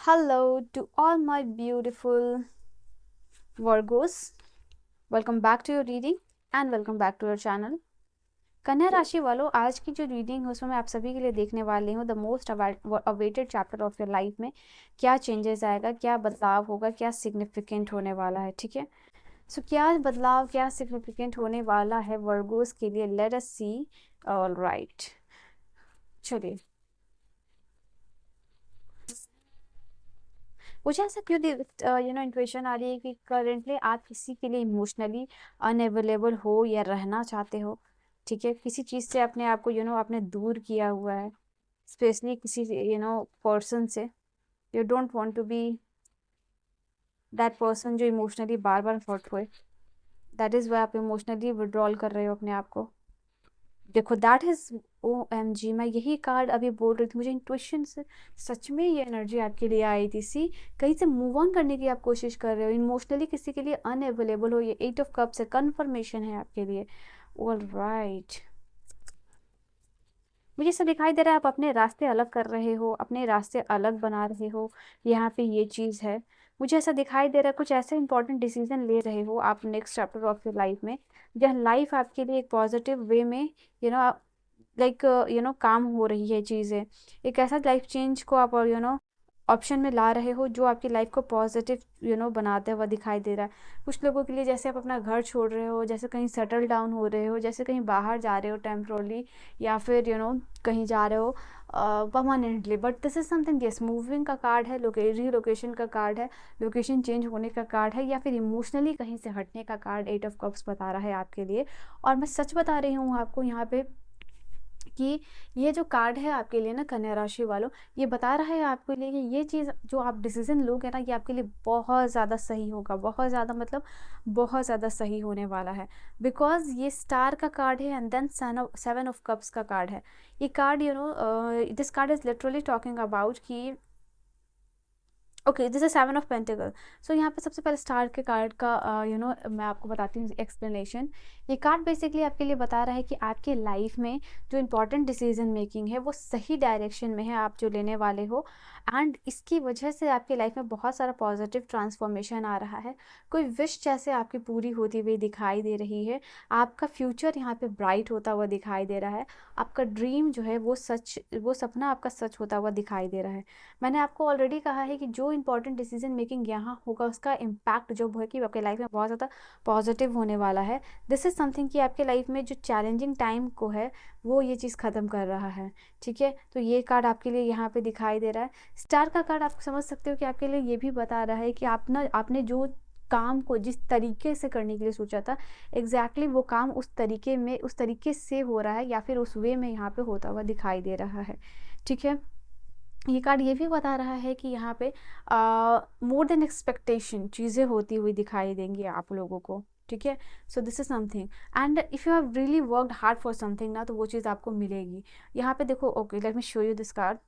Hello to all my beautiful Virgos. Welcome back to your reading and welcome back to your channel. कन्या राशि वालों, आज की जो रीडिंग है उसमें मैं आप सभी के लिए देखने वाली हूँ the most awaited chapter of your life में क्या चेंजेस आएगा, क्या बदलाव होगा, क्या सिग्निफिकेंट होने वाला है। ठीक है, सो क्या बदलाव, क्या सिग्निफिकेंट होने वाला है वर्गोस के लिए, लेट अस सी। ऑल राइट, चलिए। मुझे ऐसा क्यों इंट्यूशन आ रही है कि करेंटली आप किसी के लिए इमोशनली अनअवेलेबल हो या रहना चाहते हो। ठीक है, किसी चीज़ से अपने आप को आपने दूर किया हुआ है, स्पेशली किसी पर्सन से। You don't want to be that person जो इमोशनली बार बार हर्ट हुए। दैट इज़ वाई आप इमोशनली विड्रॉल कर रहे हो अपने आप को। देखो, दैट इज OMG, मैं यही कार्ड अभी बोल रही थी, मुझे इंट्यूशन से सच में ये एनर्जी आपके लिए आई थी। सी, कहीं से मूव ऑन करने की आप कोशिश कर रहे हो, इमोशनली किसी के लिए अनअवेलेबल हो। ये 8 ऑफ कप्स है, कन्फर्मेशन है आपके लिए। ऑल राइट, मुझे ऐसा दिखाई दे रहा है आप अपने रास्ते अलग कर रहे हो, अपने रास्ते अलग बना रहे हो। यहाँ पे ये चीज़ है, मुझे ऐसा दिखाई दे रहा है कुछ ऐसे इंपॉर्टेंट डिसीजन ले रहे हो आप next chapter of your life में, जहाँ लाइफ आपके लिए एक पॉजिटिव वे में लाइक काम हो रही है चीज़ें। एक ऐसा लाइफ चेंज को आप ऑप्शन में ला रहे हो जो आपकी लाइफ को पॉजिटिव बनाते हुआ दिखाई दे रहा है। कुछ लोगों के लिए जैसे आप अपना घर छोड़ रहे हो, जैसे कहीं सेटल डाउन हो रहे हो, जैसे कहीं बाहर जा रहे हो टेम्प्रोरली, या फिर कहीं जा रहे हो permanently. But this is something, yes, moving का कार्ड है, रीलोकेशन का कार्ड है, लोकेशन चेंज होने का कार्ड है, या फिर इमोशनली कहीं से हटने का कार्ड 8 ऑफ कप्स बता रहा है आपके लिए। और मैं सच बता रही हूँ आपको यहाँ पे कि ये जो कार्ड है आपके लिए ना कन्या राशि वालों, ये बता रहा है आपके लिए कि ये चीज़ जो आप डिसीजन लोगे ना, ये आपके लिए बहुत ज़्यादा सही होगा, बहुत ज़्यादा मतलब बहुत ज़्यादा सही होने वाला है। बिकॉज ये स्टार का कार्ड है एंड देन 7 ऑफ कप्स का कार्ड है। ये card this card is literally talking about कि okay, this is 7 of pentacle. So यहाँ पे सबसे पहले स्टार के कार्ड का मैं आपको बताती हूँ एक्सप्लेनेशन। ये कार्ड बेसिकली आपके लिए बता रहा है कि आपके लाइफ में जो इंपॉर्टेंट डिसीजन मेकिंग है वो सही डायरेक्शन में है, आप जो लेने वाले हो, एंड इसकी वजह से आपकी लाइफ में बहुत सारा पॉजिटिव ट्रांसफॉर्मेशन आ रहा है। कोई विश जैसे आपकी पूरी होती हुई दिखाई दे रही है, आपका फ्यूचर यहाँ पे ब्राइट होता हुआ दिखाई दे रहा है, आपका ड्रीम जो है वो सपना आपका सच होता हुआ दिखाई दे रहा है। मैंने आपको ऑलरेडी कहा है कि जो इंपॉर्टेंट डिसीजन मेकिंग यहाँ होगा उसका इम्पैक्ट जो है कि आपके लाइफ में बहुत ज़्यादा पॉजिटिव होने वाला है। दिस इज़ समथिंग कि आपके लाइफ में जो चैलेंजिंग टाइम को है वो ये चीज़ ख़त्म कर रहा है। ठीक है, तो ये कार्ड आपके लिए यहाँ पे दिखाई दे रहा है। स्टार का कार्ड आप समझ सकते हो कि आपके लिए ये भी बता रहा है कि आपने जो काम को जिस तरीके से करने के लिए सोचा था, एग्जैक्टली वो काम उस तरीके से हो रहा है, या फिर उस वे में यहाँ पे होता हुआ दिखाई दे रहा है। ठीक है, ये कार्ड ये भी बता रहा है कि यहाँ पे मोर देन एक्सपेक्टेशन चीज़ें होती हुई दिखाई देंगी आप लोगों को। ठीक है, so this is something, and if you have really worked hard for something ना, तो वो चीज़ आपको मिलेगी। यहाँ पे देखो, okay, let me show you this card.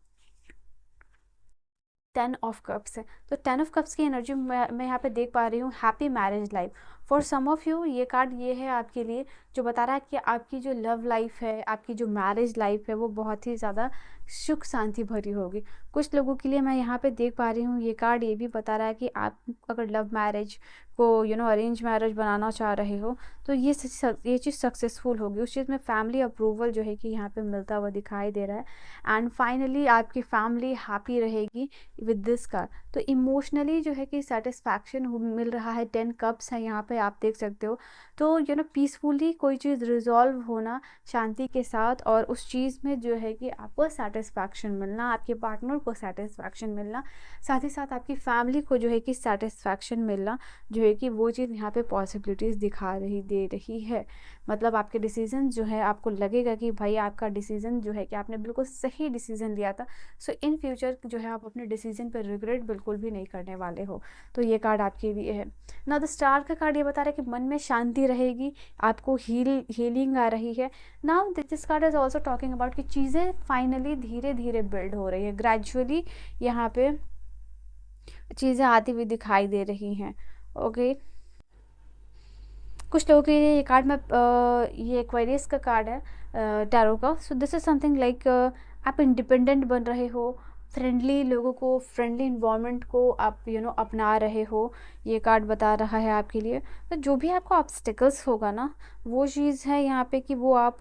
10 of cups है, तो 10 ऑफ कप्स की एनर्जी मैं यहाँ पे देख पा रही हूँ happy marriage life. For some of you ये कार्ड ये है आपके लिए जो बता रहा है कि आपकी जो लव लाइफ है, आपकी जो मैरिज लाइफ है, वो बहुत ही ज़्यादा सुख शांति भरी होगी। कुछ लोगों के लिए मैं यहाँ पे देख पा रही हूँ ये कार्ड ये भी बता रहा है कि आप अगर लव मैरिज को अरेंज मैरिज बनाना चाह रहे हो तो ये चीज़ सक्सेसफुल होगी। उस चीज़ में फैमिली अप्रूवल जो है कि यहाँ पे मिलता हुआ दिखाई दे रहा है, एंड फाइनली आपकी फैमिली हैप्पी रहेगी विद दिस कार्ड। तो इमोशनली जो है कि सेटिस्फैक्शन मिल रहा है। 10 कप्स है यहाँ पे, आप देख सकते हो। तो पीसफुली कोई चीज़ रिजॉल्व होना शांति के साथ, और उस चीज़ में जो है कि आपको सेटिस्फैक्शन मिलना, आपके पार्टनर को सेटिस्फैक्शन मिलना, साथ ही साथ आपकी फैमिली को जो है कि सेटिस्फैक्शन मिलना, जो है कि वो चीज़ यहाँ पे पॉसिबिलिटीज़ दे रही है। मतलब आपके डिसीजन जो है, आपको लगेगा कि भाई आपका डिसीजन जो है कि आपने बिल्कुल सही डिसीजन लिया था। सो इन फ्यूचर जो है आप अपने डिसीजन पर रिग्रेट बिल्कुल भी नहीं करने वाले हो। तो ये कार्ड आपके लिए है ना। द स्टार का कार्ड ये बता रहा है कि मन में शांति रहेगी, आपको हीलिंग आ रही है। Now this card is also talking about कि चीज़ें फाइनली धीरे धीरे बिल्ड हो रही है, ग्रेजुअली यहाँ पे चीज़ें आती हुई दिखाई दे रही हैं। ओके, कुछ लोगों के लिए ये कार्ड में ये एक्वेरियस का कार्ड है टैरो का। So this is something like आप इंडिपेंडेंट बन रहे हो, फ्रेंडली लोगों को, फ्रेंडली इन्वायरमेंट को आप अपना रहे हो, ये कार्ड बता रहा है आपके लिए। तो जो भी आपको ऑब्स्टिकल्स होगा ना, वो चीज़ है यहाँ पे कि वो आप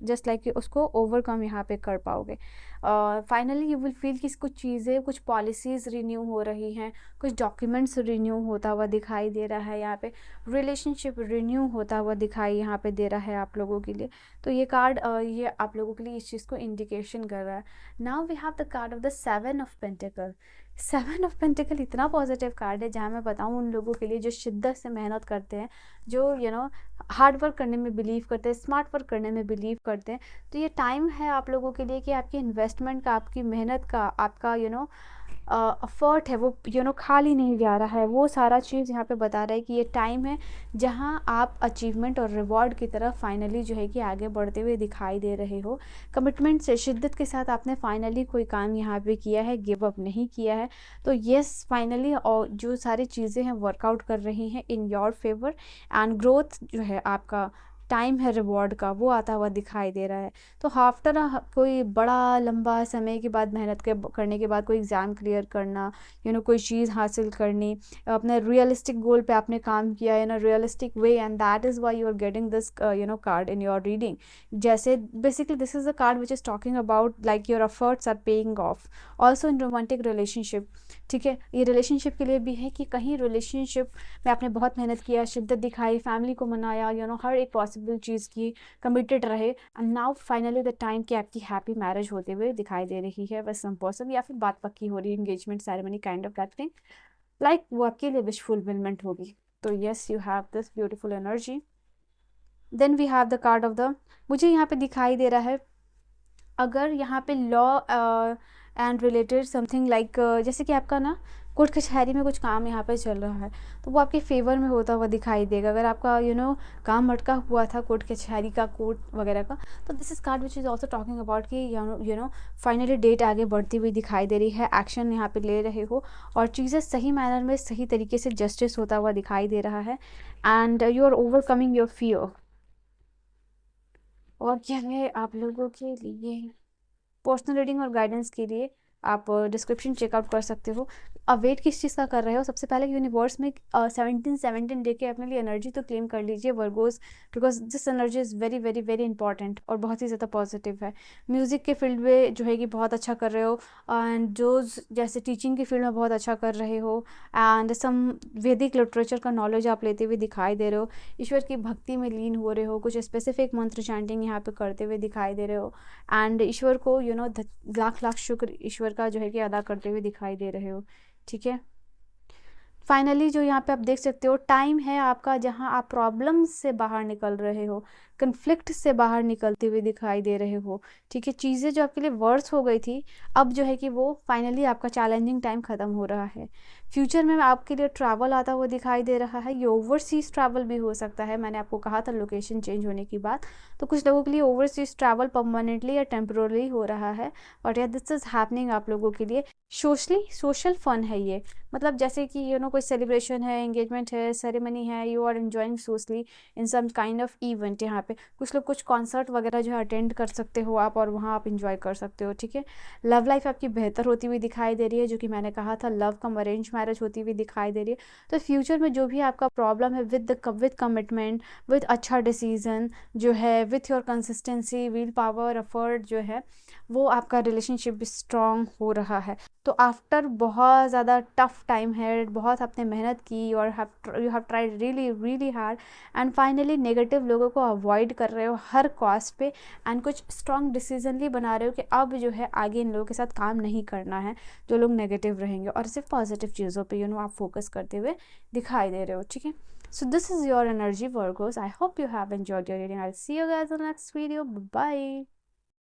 जस्ट लाइक उसको ओवरकम यहाँ पे कर पाओगे। फाइनली यू विल फील कि कुछ चीज़ें, कुछ पॉलिसीज़ रिन्यू हो रही हैं, कुछ डॉक्यूमेंट्स रिन्यू होता हुआ दिखाई दे रहा है यहाँ पे, रिलेशनशिप रिन्यू होता हुआ दिखाई यहाँ पे दे रहा है आप लोगों के लिए। तो ये कार्ड ये आप लोगों के लिए इस चीज़ को इंडिकेशन कर रहा है। Now we have the card of the 7 of pentacle. 7 of pentacle इतना पॉजिटिव कार्ड है, जहाँ मैं बताऊँ उन लोगों के लिए जो शिद्दत से मेहनत करते हैं, जो हार्ड वर्क करने में बिलीव करते हैं, स्मार्ट वर्क करने में बिलीव करते हैं। तो ये टाइम है आप लोगों के लिए कि आपकी इन्वेस्टमेंट का, आपकी मेहनत का, आपका एफर्ट है, वो खाली नहीं जा रहा है। वो सारा चीज़ यहाँ पे बता रहा है कि ये टाइम है जहाँ आप अचीवमेंट और रिवॉर्ड की तरफ फाइनली जो है कि आगे बढ़ते हुए दिखाई दे रहे हो। कमिटमेंट से, शिद्दत के साथ आपने फाइनली कोई काम यहाँ पे किया है, गिव अप नहीं किया है। तो येस, फाइनली और जो सारी चीज़ें हैं वर्कआउट कर रही हैं in your favour, and growth जो है आपका टाइम है रिवॉर्ड का, वो आता हुआ दिखाई दे रहा है। तो आफ्टर कोई बड़ा लंबा समय के बाद, मेहनत करने के बाद कोई एग्ज़ाम क्लियर करना, कोई चीज़ हासिल करनी, अपने रियलिस्टिक गोल पे आपने काम किया in a realistic way, and that is why you are getting this card in your reading. जैसे basically this is a card which is talking about like your efforts are paying off also in romantic relationship. ठीक है, ये relationship के लिए भी है कि कहीं रिलेशनशिप में आपने बहुत मेहनत किया, शिद्दत दिखाई, फैमिली को मनाया, हर एक पॉसिबल चीज़ की कमिटेड रहे, and now finally the time कि आपकी हैप्पी मैरिज होते हुए दिखाई दे रही है विद सम पर्सन, या फिर बात पक्की हो रही है, engagement ceremony kind of that thing, like वो आपके लिए विश फुलफिलमेंट होगी। तो yes, you have this beautiful energy. Then we have the card of the, मुझे यहाँ पे दिखाई दे रहा है, अगर यहाँ पे law and related something like, जैसे कि आपका ना कोर्ट कचहरी में कुछ काम यहाँ पे चल रहा है, तो वो आपके फेवर में होता हुआ दिखाई देगा। अगर आपका काम अटका हुआ था कोर्ट कचहरी का, कोर्ट वगैरह का, तो this is called which is also talking about कि फाइनली डेट आगे बढ़ती हुई दिखाई दे रही है, एक्शन यहाँ पे ले रहे हो, और चीज़ें सही मैनर में, सही तरीके से जस्टिस होता हुआ दिखाई दे रहा है, and you are overcoming your fear. और क्या है आप लोगों के लिए पर्सनल रीडिंग और गाइडेंस के लिए आप डिस्क्रिप्शन चेकआउट कर सकते हो। अब वेट किस चीज़ का कर रहे हो, सबसे पहले यूनिवर्स में 17 डे के अपने लिए एनर्जी तो क्लेम कर लीजिए Virgo's, because this energy is very very very important और बहुत ही ज़्यादा पॉजिटिव है। म्यूज़िक के फील्ड में जो है कि बहुत अच्छा कर रहे हो, एंड जो जैसे टीचिंग की फील्ड में बहुत अच्छा कर रहे हो, एंड सम वैदिक लिटरेचर का नॉलेज आप लेते हुए दिखाई दे रहे हो, ईश्वर की भक्ति में लीन हो रहे हो, कुछ स्पेसिफिक मंत्र चैंटिंग यहाँ पे करते हुए दिखाई दे रहे हो, एंड ईश्वर को लाख लाख शुक्र ईश्वर का जो है कि अदा करते हुए दिखाई दे रहे हो। ठीक है, फाइनली जो यहाँ पे आप देख सकते हो, टाइम है आपका जहाँ आप प्रॉब्लम से बाहर निकल रहे हो, कन्फ्लिक्ट से बाहर निकलते हुए दिखाई दे रहे हो। ठीक है, चीज़ें जो आपके लिए वर्स हो गई थी, अब जो है कि वो फाइनली आपका चैलेंजिंग टाइम ख़त्म हो रहा है। फ्यूचर में आपके लिए ट्रैवल आता हुआ दिखाई दे रहा है, ये ओवरसीज़ ट्रैवल भी हो सकता है। मैंने आपको कहा था लोकेशन चेंज होने की बात, तो कुछ लोगों के लिए ओवरसीज़ ट्रैवल परमानेंटली या टेम्पररी हो रहा है, और या दिस इज़ हैपनिंग आप लोगों के लिए सोशल फन है ये, मतलब जैसे कि कोई सेलिब्रेशन है, एंगेजमेंट है, सेरेमनी है, you are enjoying socially in some kind of event. यहाँ पे कुछ लोग कुछ कॉन्सर्ट वगैरह जो है अटेंड कर सकते हो आप, और वहाँ आप इंजॉय कर सकते हो। ठीक है, लव लाइफ आपकी बेहतर होती हुई दिखाई दे रही है, जो कि मैंने कहा था लव कम अरेंज मैरिज होती हुई दिखाई दे रही है। तो फ्यूचर में जो भी आपका प्रॉब्लम है विद कमिटमेंट, विद अच्छा डिसीजन जो है, with your consistency, will power, effort जो है, वो आपका रिलेशनशिप भी स्ट्रॉन्ग हो रहा है। तो आफ्टर बहुत ज़्यादा टफ टाइम है, बहुत आपने मेहनत की, और you have tried really really hard, and finally negative लोगों को अवॉइड कर रहे हो हर कॉस्ट पे, एंड कुछ स्ट्रॉन्ग डिसीजन भी बना रहे हो कि अब जो है आगे इन लोगों के साथ काम नहीं करना है जो लोग नेगेटिव रहेंगे, और सिर्फ पॉजिटिव चीज़ों पे आप फोकस करते हुए दिखाई दे रहे हो। ठीक है, so this is your energy Virgos. I hope you have enjoyed your reading. I'll see you guys in the next video. Bye bye.